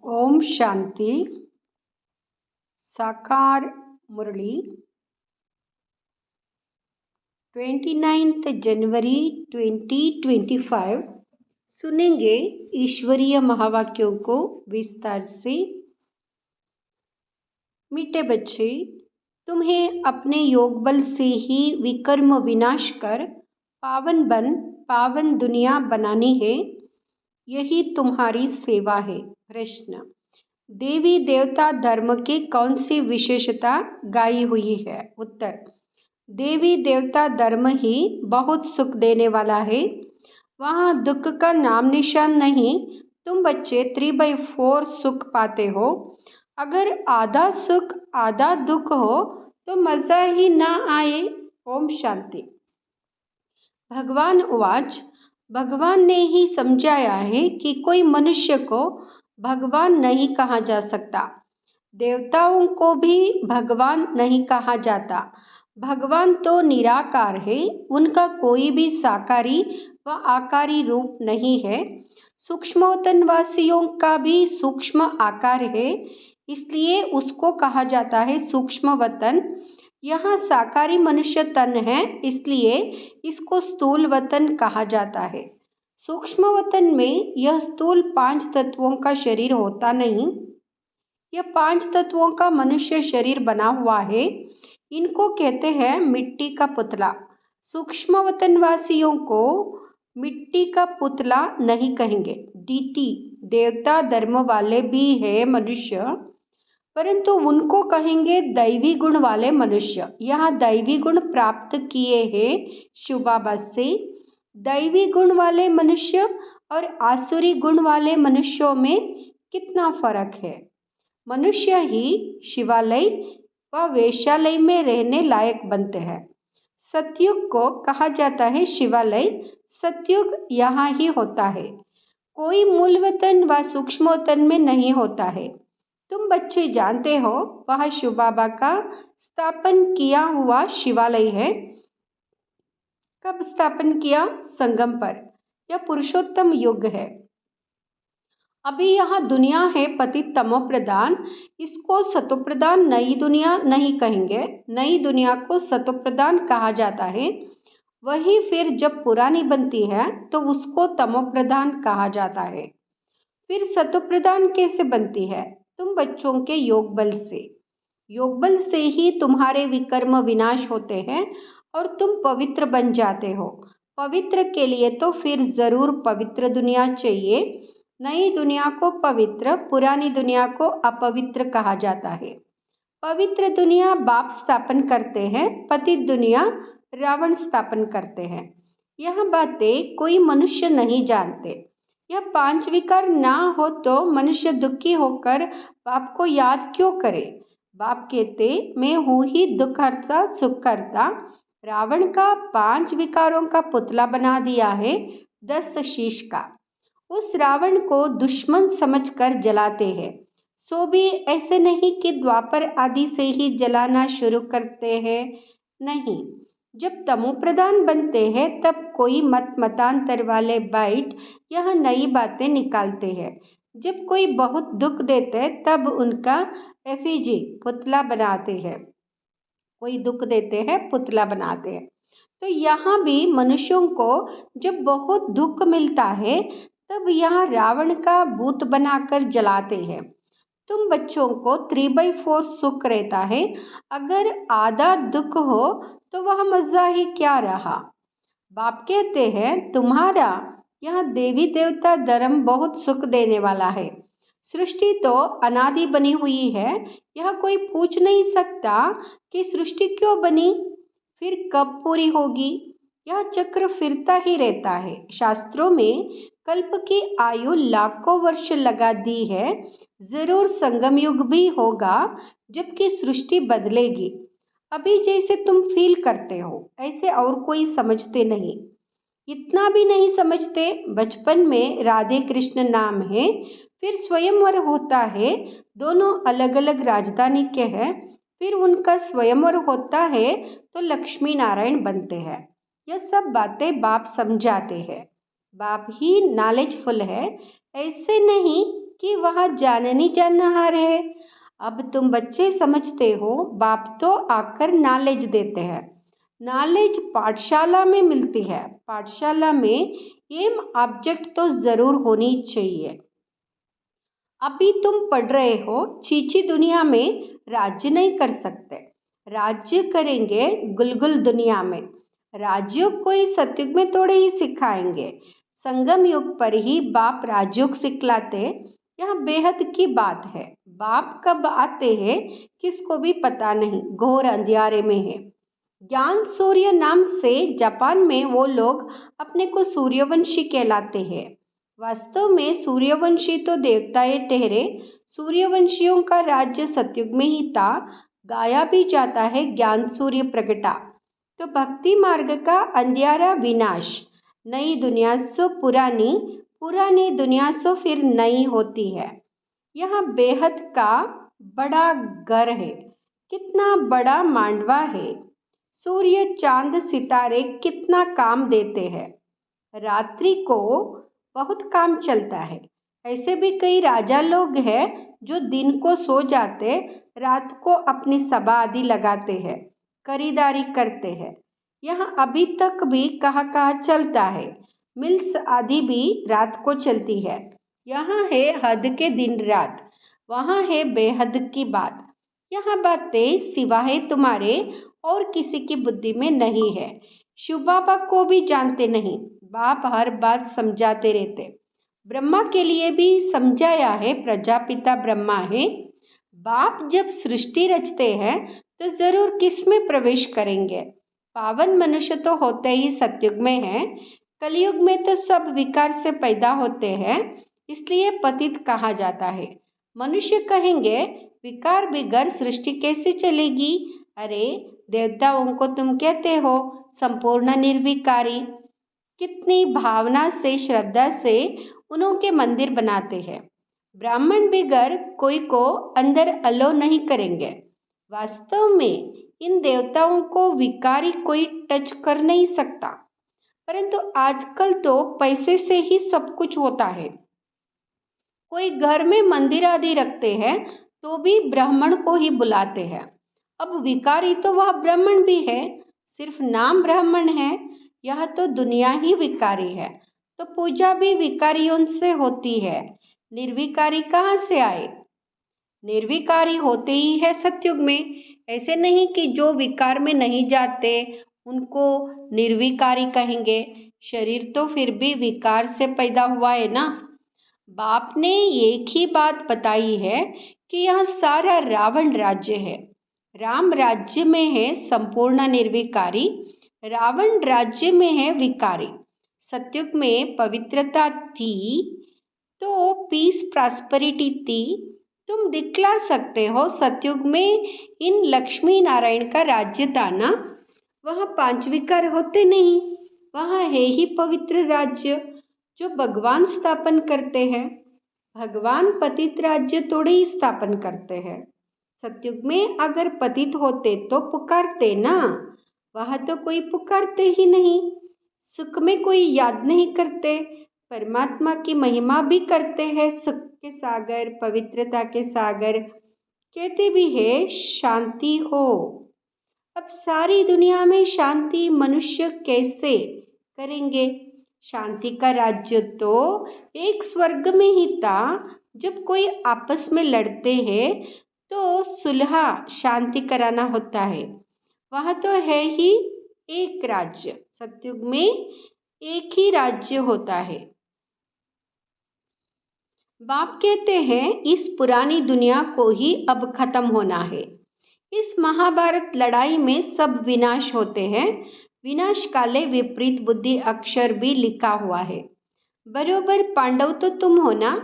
ओम शांति। साकार मुरली 29 जनवरी 2025 सुनेंगे ईश्वरीय महावाक्यों को विस्तार से। मीठे बच्चे, तुम्हें अपने योग बल से ही विकर्म विनाश कर पावन दुनिया बनानी है। यही तुम्हारी सेवा है। प्रश्न: देवी देवता धर्म की कौन सी विशेषता गाई हुई है? उत्तर: देवी देवता धर्म ही बहुत सुख देने वाला है। वहाँ दुख का नाम निशान नहीं। तुम बच्चे 3/4 सुख पाते हो। अगर आधा सुख आधा दुख हो तो मजा ही ना आए। ओम शांति। भगवान उवाच: भगवान ने ही समझाया है कि कोई मनुष्य को भगवान नहीं कहा जा सकता। देवताओं को भी भगवान नहीं कहा जाता। भगवान तो निराकार है। उनका कोई भी साकारी व आकारी रूप नहीं है। सूक्ष्मवतनवासियों का भी सूक्ष्म आकार है, इसलिए उसको कहा जाता है सूक्ष्म वतन। यहाँ साकारी मनुष्य तन है, इसलिए इसको स्थूल वतन कहा जाता है। सूक्ष्म वतन में यह स्थूल 5 तत्वों का शरीर होता नहीं। यह 5 तत्वों का मनुष्य शरीर बना हुआ है। इनको कहते हैं मिट्टी का पुतला। सूक्ष्म वतनवासियों को मिट्टी का पुतला नहीं कहेंगे। डीटी देवता धर्म वाले भी है मनुष्य, परंतु उनको कहेंगे दैवी गुण वाले मनुष्य। यहाँ दैवी गुण प्राप्त किए हैं शिव बाबा से। दैवी गुण वाले मनुष्य और आसुरी गुण वाले मनुष्यों में कितना फर्क है। मनुष्य ही शिवालय व वेश्यालय में रहने लायक बनते हैं। सतयुग को कहा जाता है शिवालय। सतयुग यहाँ ही होता है, कोई मूल वतन व सूक्ष्म वतन में नहीं होता है। तुम बच्चे जानते हो वह शिव बाबा का स्थापन किया हुआ शिवालय है। कब स्थापन किया? संगम पर। यह पुरुषोत्तम युग है। अभी यहाँ दुनिया है पतित तमो प्रधान। इसको सतो प्रधान नई दुनिया नहीं कहेंगे। नई दुनिया को सतो प्रधान कहा जाता है। वही फिर जब पुरानी बनती है तो उसको तमो प्रधान कहा जाता है। फिर सतो प्रधान कैसे बनती है? तुम बच्चों के योग बल से। योग बल से ही तुम्हारे विकर्म विनाश होते हैं और तुम पवित्र बन जाते हो। पवित्र के लिए तो फिर जरूर पवित्र दुनिया चाहिए। नई दुनिया को पवित्र, पुरानी दुनिया को अपवित्र कहा जाता है। पवित्र दुनिया बाप स्थापन करते हैं, पतित दुनिया रावण स्थापन करते हैं। यह बातें कोई मनुष्य नहीं जानते। यह 5 विकार ना हो तो मनुष्य दुखी होकर बाप को याद क्यों करे? बाप कहते मैं हूँ ही दुख हरता सुख करता। रावण का 5 विकारों का पुतला बना दिया है 10 शीश का। उस रावण को दुश्मन समझकर जलाते हैं। सो भी ऐसे नहीं कि द्वापर आदि से ही जलाना शुरू करते हैं। नहीं, जब तमो प्रधान बनते हैं तब कोई मतांतर वाले बाइट यह नई बातें निकालते हैं। जब कोई बहुत दुख देते हैं तब उनका एफिजी पुतला बनाते हैं। कोई दुख देते हैं पुतला बनाते हैं। तो यहाँ भी मनुष्यों को जब बहुत दुख मिलता है तब यहाँ रावण का भूत बनाकर जलाते हैं। तुम बच्चों को 3/4 सुख रहता है। अगर आधा दुख हो तो वह मजा ही क्या रहा। बाप कहते हैं तुम्हारा यहाँ देवी देवता धर्म बहुत सुख देने वाला है। सृष्टि तो अनादि बनी हुई है। यह कोई पूछ नहीं सकता कि सृष्टि क्यों बनी, फिर कब पूरी होगी। यह चक्र फिरता ही रहता है। शास्त्रों में कल्प की आयु लाखों वर्ष लगा दी है। जरूर संगम युग भी होगा जबकि सृष्टि बदलेगी। अभी जैसे तुम फील करते हो ऐसे और कोई समझते नहीं। इतना भी नहीं समझते। बचपन में राधे कृष्ण नाम है, फिर स्वयंवर होता है। दोनों अलग अलग राजधानी के हैं। फिर उनका स्वयंवर होता है तो लक्ष्मी नारायण बनते हैं। यह सब बातें बाप समझाते हैं। बाप ही नॉलेजफुल है। ऐसे नहीं कि वहाँ जाननी जानहार है। अब तुम बच्चे समझते हो, बाप तो आकर नॉलेज देते हैं। नॉलेज पाठशाला में मिलती है। पाठशाला में एम ऑब्जेक्ट तो ज़रूर होनी चाहिए। अभी तुम पढ़ रहे हो, चीची दुनिया में राज्य नहीं कर सकते। राज्य करेंगे गुलगुल दुनिया में। राजयोग कोई सतयुग में थोड़े ही सिखाएंगे। संगम युग पर ही बाप राजयोग सिखलाते। यह बेहद की बात है। बाप कब आते हैं किसको भी पता नहीं, घोर अंधियारे में है। ज्ञान सूर्य नाम से जापान में वो लोग अपने को सूर्यवंशी कहलाते हैं। वास्तव में सूर्यवंशी तो देवताएं ठहरे। सूर्यवंशियों का राज्य सतयुग में ही था। गाया भी जाता है ज्ञान सूर्य प्रगटा। तो भक्ति मार्ग का अंधियारा विनाश। नई दुनिया सो पुरानी, पुरानी दुनिया सो फिर नई होती है। यह बेहद का बड़ा घर है। कितना बड़ा मांडवा है। सूर्य चांद सितारे कितना काम देते हैं। रात्रि को बहुत काम चलता है। ऐसे भी कई राजा लोग हैं जो दिन को सो जाते, रात को अपनी सभा आदि लगाते हैं, खरीदारी करते हैं। यहाँ अभी तक भी कहाँ कहाँ चलता है। मिल्स आदि भी रात को चलती है। यहाँ है हद के दिन रात, वहाँ है बेहद की बात। यहाँ बातें सिवाय तुम्हारे और किसी की बुद्धि में नहीं है। शिव बाबा को भी जानते नहीं। बाप हर बात समझाते रहते। ब्रह्मा के लिए भी समझाया है, प्रजापिता ब्रह्मा है। बाप जब सृष्टि रचते हैं तो जरूर किस में प्रवेश करेंगे। पावन मनुष्य तो होते ही सतयुग में है। कलयुग में तो सब विकार से पैदा होते हैं, इसलिए पतित कहा जाता है। मनुष्य कहेंगे विकार बिगर सृष्टि कैसे चलेगी। अरे देवताओं को तुम कहते हो संपूर्ण निर्विकारी। कितनी भावना से, श्रद्धा से उनके मंदिर बनाते हैं। ब्राह्मण बिगर कोई को अंदर अलो नहीं करेंगे। वास्तव में इन देवताओं को विकारी कोई टच कर नहीं सकता। परंतु आजकल तो पैसे से ही सब कुछ होता है। कोई घर में मंदिर आदि रखते हैं तो भी ब्राह्मण को ही बुलाते हैं। अब विकारी तो वह ब्राह्मण भी है, सिर्फ नाम ब्राह्मण है। यह तो दुनिया ही विकारी है, तो पूजा भी विकारियों से होती है। निर्विकारी कहाँ से आए। निर्विकारी होते ही है सतयुग में। ऐसे नहीं कि जो विकार में नहीं जाते उनको निर्विकारी कहेंगे। शरीर तो फिर भी विकार से पैदा हुआ है ना। बाप ने एक ही बात बताई है कि यह सारा रावण राज्य है। राम राज्य में है संपूर्ण निर्विकारी, रावण राज्य में है विकारी। सतयुग में पवित्रता थी तो पीस प्रॉस्पेरिटी थी। तुम दिखला सकते हो सतयुग में इन लक्ष्मी नारायण का राज्य था ना। वहाँ 5 विकार होते नहीं, वहाँ है ही पवित्र राज्य जो भगवान स्थापन करते हैं। भगवान पतित राज्य थोड़े ही स्थापन करते हैं। सतयुग में अगर पतित होते तो पुकारते ना। वहाँ तो कोई पुकारते ही नहीं। सुख में कोई याद नहीं करते। परमात्मा की महिमा भी करते हैं। सुख के सागर, पवित्रता के सागर, कहते भी है शांति हो। अब सारी दुनिया में शांति मनुष्य कैसे करेंगे। शांति का राज्य तो एक स्वर्ग में ही था। जब कोई आपस में लड़ते हैं तो सुलह शांति कराना होता है। वहाँ तो है ही एक राज्य। सतयुग में एक ही राज्य होता है। बाप कहते हैं इस पुरानी दुनिया को ही अब खत्म होना है। इस महाभारत लड़ाई में सब विनाश होते हैं। विनाश काले विपरीत बुद्धि अक्षर भी लिखा हुआ है। बरोबर पांडव तो तुम हो ना।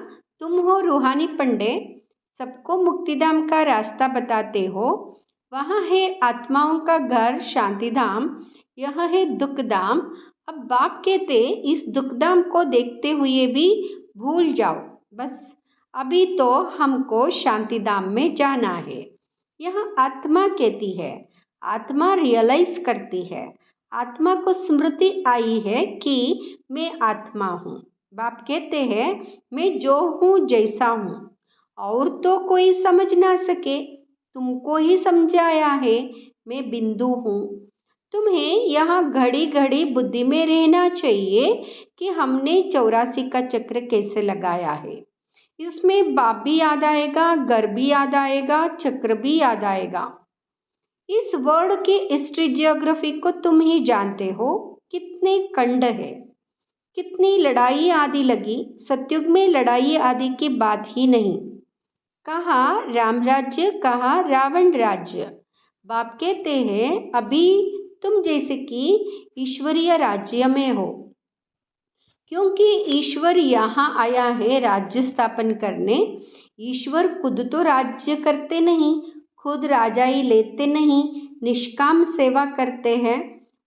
तुम हो रूहानी पंडित, सबको मुक्तिधाम का रास्ता बताते हो। वहाँ है आत्माओं का घर शांतिधाम, यह है दुखधाम। अब बाप कहते इस दुखधाम को देखते हुए भी भूल जाओ। बस अभी तो हमको शांतिधाम में जाना है। यह आत्मा कहती है, आत्मा रियलाइज करती है। आत्मा को स्मृति आई है कि मैं आत्मा हूँ। बाप कहते हैं मैं जो हूँ जैसा हूँ। और तो कोई समझ ना सके, तुमको ही समझाया है, मैं बिंदु हूँ। तुम्हें यहाँ घड़ी घड़ी बुद्धि में रहना चाहिए कि हमने 84 का चक्र कैसे लगाया है। इसमें बाप भी याद आएगा, घर भी याद आएगा, चक्र भी याद आएगा। इस वर्ल्ड की हिस्ट्री जियोग्राफी को तुम ही जानते हो, कितने खंड है, कितनी लड़ाई आदि लगी। सतयुग में लड़ाई आदि की बात ही नहीं। कहा राम राज्य, कहा रावण राज्य। बाप कहते हैं अभी तुम जैसे कि ईश्वरीय राज्य में हो, क्योंकि ईश्वर यहाँ आया है राज्य स्थापन करने। ईश्वर खुद तो राज्य करते नहीं, खुद राजाई लेते नहीं, निष्काम सेवा करते हैं।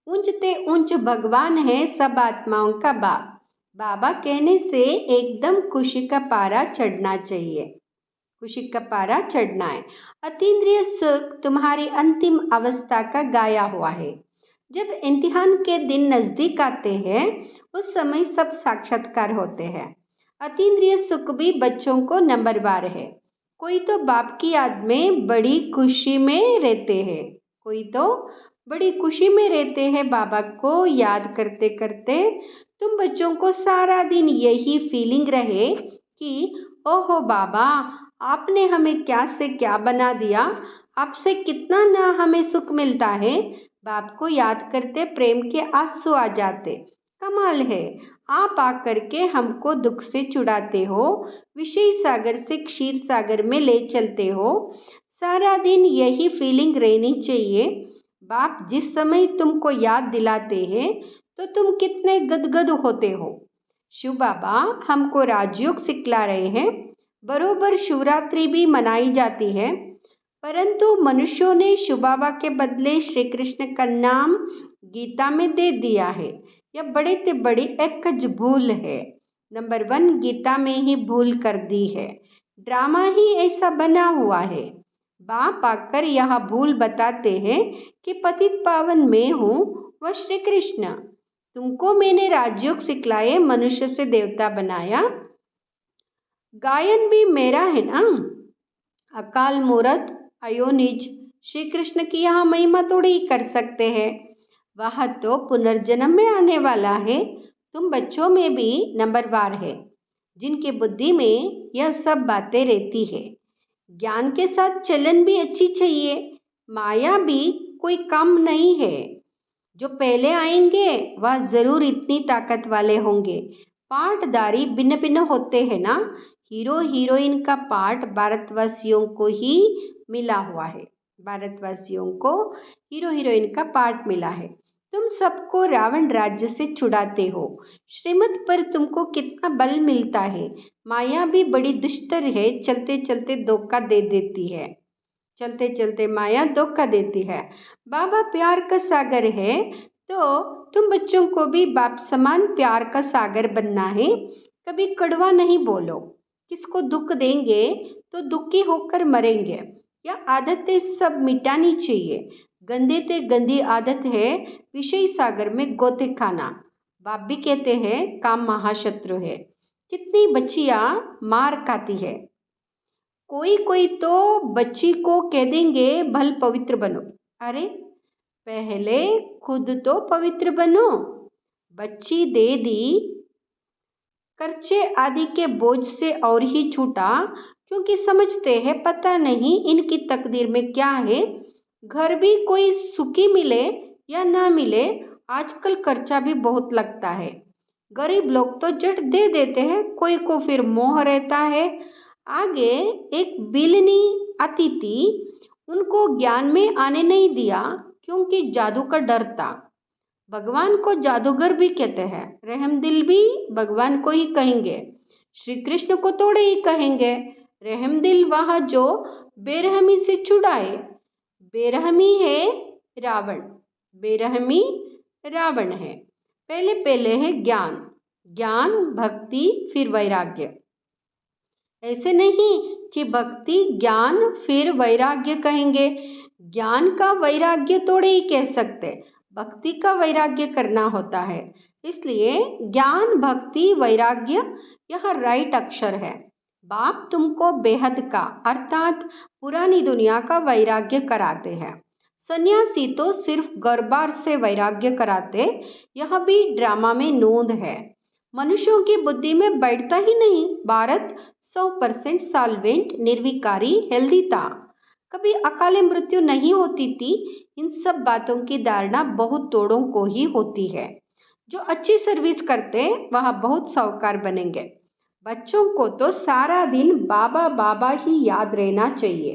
ऊंचते ऊंच भगवान है सब आत्माओं का बाप। बाबा कहने से एकदम खुशी का पारा चढ़ना चाहिए, खुशी का पारा चढ़ना है। अतीन्द्रिय सुख तुम्हारी अंतिम अवस्था का गाया हुआ है। जब इम्तिहान के दिन नज़दीक आते हैं उस समय सब साक्षात्कार होते हैं। अतीन्द्रिय सुख भी बच्चों को नंबरवार है। कोई तो बाप की याद में बड़ी खुशी में रहते हैं, कोई तो बड़ी खुशी में रहते हैं बाबा को याद करते करते। तुम बच्चों को सारा दिन यही फीलिंग रहे कि ओहो बाबा, आपने हमें क्या से क्या बना दिया, आपसे कितना ना हमें सुख मिलता है। बाप को याद करते प्रेम के आंसू आ जाते। कमाल है, आप आकर के हमको दुख से छुड़ाते हो, विषय सागर से क्षीर सागर में ले चलते हो। सारा दिन यही फीलिंग रहनी चाहिए। बाप जिस समय तुमको याद दिलाते हैं तो तुम कितने गदगद होते हो। शिव बाबा हमको राजयोग सिखला रहे हैं। बरोबर शिवरात्रि भी मनाई जाती है, परंतु मनुष्यों ने शिव बाबा के बदले श्री कृष्ण का नाम गीता में दे दिया है। यह बड़े से बड़ी एक भूल है। नंबर 1 गीता में ही भूल कर दी है। ड्रामा ही ऐसा बना हुआ है। बाप आकर यह भूल बताते हैं कि पतित पावन में हूँ वह श्री कृष्ण। तुमको मैंने राजयोग सिखलाए, मनुष्य से देवता बनाया। गायन भी मेरा है ना। अकाल मूर्त अयोनिज श्री कृष्ण की यहाँ महिमा थोड़ी ही कर सकते हैं, वह तो पुनर्जन्म में आने वाला है। तुम बच्चों में भी नंबरवार है, जिनकी बुद्धि में यह सब बातें रहती है। ज्ञान के साथ चलन भी अच्छी चाहिए। माया भी कोई कम नहीं है। जो पहले आएंगे वह ज़रूर इतनी ताकत वाले होंगे। पाठधारी भिन्न भिन्न होते हैं ना। हीरो हीरोइन का पाठ भारतवासियों को ही मिला हुआ है। भारतवासियों को हीरो हीरोइन का पाठ मिला है। तुम सबको रावण राज्य से छुड़ाते हो। श्रीमत पर तुमको कितना बल मिलता है। माया भी बड़ी दुष्टर है, चलते चलते धोखा दे देती है। चलते चलते माया धोखा देती है। बाबा प्यार का सागर है, तो तुम बच्चों को भी बाप समान प्यार का सागर बनना है। कभी कड़वा नहीं बोलो। किसको दुख देंगे तो दुखी होकर मरेंगे। यह आदतें सब मिटानी चाहिए। गंदे ते गंदी आदत है विषय सागर में गोते खाना। बाप भी कहते हैं काम महाशत्रु है। कितनी बच्चियां मार खाती है। कोई कोई तो बच्ची को कह देंगे भल पवित्र बनो। अरे पहले खुद तो पवित्र बनो। बच्ची दे दी, कर्चे आदि के बोझ से और ही छूटा, क्योंकि समझते हैं पता नहीं इनकी तकदीर में क्या है। घर भी कोई सुखी मिले या ना मिले, आजकल खर्चा भी बहुत लगता है। गरीब लोग तो जट दे देते हैं, कोई को फिर मोह रहता है। आगे एक बिलनी आती थी, उनको ज्ञान में आने नहीं दिया क्योंकि जादू का डर था। भगवान को जादूगर भी कहते हैं, रहमदिल भी भगवान को ही कहेंगे, श्री कृष्ण को थोड़े ही कहेंगे। रहमदिल वह जो बेरहमी से छुड़ाए। बेरहमी है रावण, बेरहमी रावण है। पहले पहले है ज्ञान, ज्ञान भक्ति फिर वैराग्य। ऐसे नहीं कि भक्ति ज्ञान फिर वैराग्य कहेंगे। ज्ञान का वैराग्य थोड़े ही कह सकते, भक्ति का वैराग्य करना होता है। इसलिए ज्ञान भक्ति वैराग्य यह राइट अक्षर है। बाप तुमको बेहद का अर्थात पुरानी दुनिया का वैराग्य कराते हैं। सन्यासी तो सिर्फ घर-बार से वैराग्य कराते। यह भी ड्रामा में नोंद है। मनुष्यों की बुद्धि में बैठता ही नहीं। भारत 100% सॉल्वेंट, निर्विकारी, हेल्दी था। कभी अकाले मृत्यु नहीं होती थी। इन सब बातों की धारणा बहुत तोड़ों को ही होती है। जो अच्छी सर्विस करते वह बहुत साहूकार बनेंगे। बच्चों को तो सारा दिन बाबा बाबा ही याद रहना चाहिए,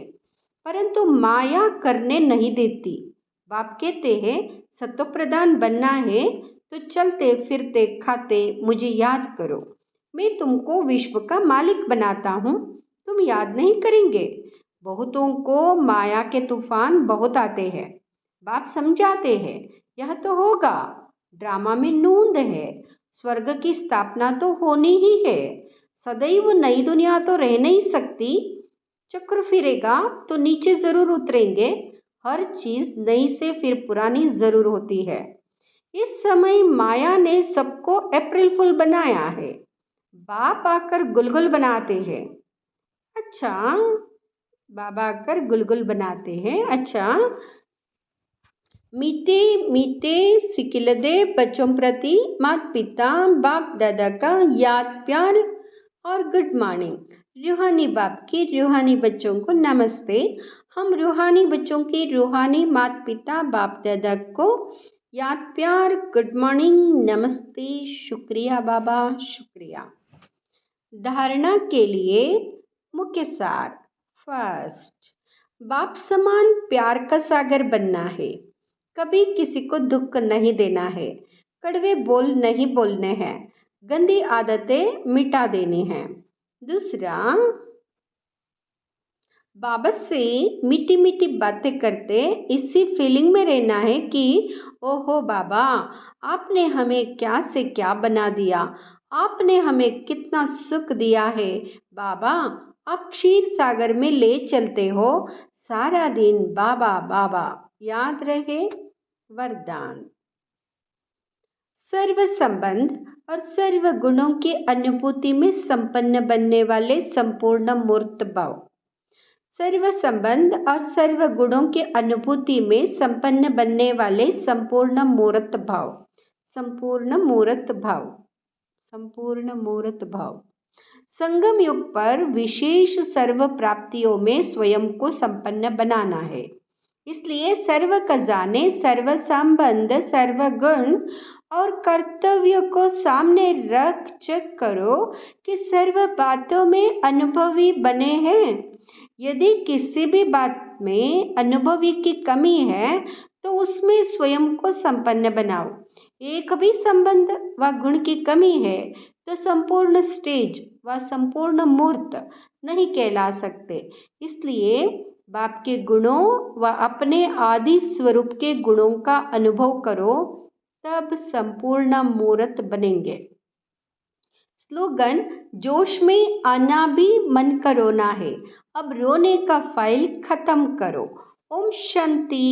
परंतु माया करने नहीं देती। बाप कहते हैं सत्व प्रधान बनना है तो चलते फिरते खाते मुझे याद करो। मैं तुमको विश्व का मालिक बनाता हूँ, तुम याद नहीं करेंगे। बहुतों को माया के तूफान बहुत आते हैं। बाप समझाते हैं यह तो होगा, ड्रामा में नूंद है। स्वर्ग की स्थापना तो होनी ही है। सदैव नई दुनिया तो रह नहीं सकती। चक्र फिरेगा तो नीचे जरूर उतरेंगे। हर चीज नई से फिर पुरानी जरूर होती है। इस समय माया ने सबको अप्रैल फूल बनाया है। बाप आकर गुलगुल बनाते हैं। अच्छा, बाबा आकर गुलगुल बनाते हैं। अच्छा, मीठे मीठे सिकिलदे बच्चों प्रति माता पिता बाप दादा का याद प्यार और गुड मॉर्निंग। रूहानी बाप की रूहानी बच्चों को नमस्ते। हम रूहानी बच्चों के रूहानी माता पिता बाप दादा को याद प्यार, गुड मॉर्निंग, नमस्ते, शुक्रिया बाबा, शुक्रिया। धारणा के लिए मुख्य सार। फर्स्ट, बाप समान प्यार का सागर बनना है। कभी किसी को दुख नहीं देना है। कड़वे बोल नहीं बोलने हैं। गंदी आदतें मिटा देनी हैं। दूसरा, बाबा से मीठी मीठी बातें करते इसी फीलिंग में रहना है कि ओहो बाबा, आपने हमें क्या से क्या बना दिया। आपने हमें कितना सुख दिया है। बाबा, आप क्षीर सागर में ले चलते हो। सारा दिन बाबा बाबा याद रहे। वरदान। सर्व संबंध और सर्व गुणों की अनुभूति में संपन्न बनने वाले संपूर्ण मूर्त भाव। सर्व संबंध और सर्व गुणों की अनुभूति में संपन्न बनने वाले संपूर्ण मूर्त भाव। संपूर्ण मूर्त भाव। संपूर्ण मूर्त भाव। संगम युग पर विशेष सर्व प्राप्तियों में स्वयं को संपन्न बनाना है। इसलिए सर्व खजाने, सर्व संबंध, सर्व गुण और कर्तव्य को सामने रख चेक करो कि सर्व बातों में अनुभवी बने हैं। यदि किसी भी बात में अनुभवी की कमी है तो उसमें स्वयं को संपन्न बनाओ। एक भी संबंध व गुण की कमी है तो संपूर्ण स्टेज व संपूर्ण मूर्त नहीं कहला सकते। इसलिए बाप के गुणों व अपने आदि स्वरूप के गुणों का अनुभव करो, तब संपूर्ण मूर्त बनेंगे। स्लोगन, जोश में आना भी मन का रोना है, अब रोने का फाइल खत्म करो। ओम शांति।